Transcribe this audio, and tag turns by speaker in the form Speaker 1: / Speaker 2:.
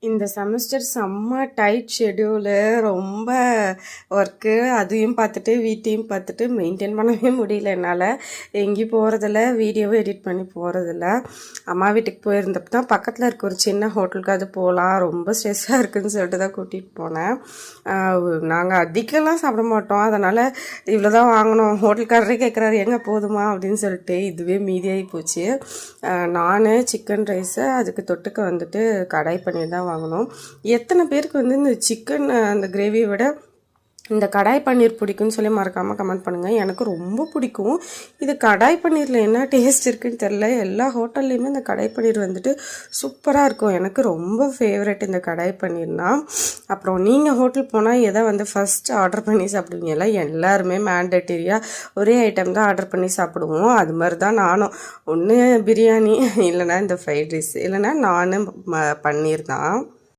Speaker 1: இந்த செமஸ்டர் செம்ம tight schedule. ரொம்ப ஒர்க்கு. அதையும் பார்த்துட்டு, வீட்டையும் பார்த்துட்டு மெயின்டெயின் பண்ணவே முடியல என்னால். எங்கேயும் போகிறதில்ல, வீடியோவும் எடிட் பண்ணி போகிறதில்ல. அம்மா வீட்டுக்கு போயிருந்தப்போ தான் பக்கத்தில் இருக்க ஒரு சின்ன ஹோட்டலுக்கு அது போகலாம், ரொம்ப ஸ்ட்ரெஸ்ஸாக இருக்குதுன்னு சொல்லிட்டு தான் கூட்டிகிட்டு போனேன். நாங்கள் அதிகம்லாம் சாப்பிட மாட்டோம், அதனால் இவ்வளோ தான் வாங்கினோம். ஹோட்டல்காரரே கேட்குறாரு எங்கே போதுமா அப்படின்னு சொல்லிட்டு. இதுவே மீதியாகி போச்சு. நான் சிக்கன் ரைஸு, அதுக்கு தொட்டுக்க வந்துட்டு கடாய் பன்னீர் தான் வாங்கினோம். எத்தனை பேருக்கு வந்து இந்த சிக்கன் அந்த கிரேவியை விட இந்த கடாய் பன்னீர் பிடிக்குன்னு சொல்லி மறக்காமல் கமெண்ட் பண்ணுங்கள். எனக்கு ரொம்ப பிடிக்கும். இது கடாய் பன்னீரில் என்ன டேஸ்ட் இருக்குதுன்னு தெரில. எல்லா ஹோட்டல்லையுமே இந்த கடாய் பன்னீர் வந்துட்டு சூப்பராக இருக்கும். எனக்கு ரொம்ப ஃபேவரட் இந்த கடாய் பன்னீர்னா. அப்புறம் நீங்கள் ஹோட்டல் போனால் எதை வந்து ஃபஸ்ட்டு ஆர்டர் பண்ணி சாப்பிடுவீங்களா? எல்லாருமே மேண்டேட்டரியாக ஒரே ஐட்டம் தான் ஆர்டர் பண்ணி சாப்பிடுவோம். அது மாதிரி தான் நானும். ஒன்று பிரியாணி, இல்லைனா இந்த ஃப்ரைட் ரைஸ், இல்லைனா நான் பன்னீர் தான்.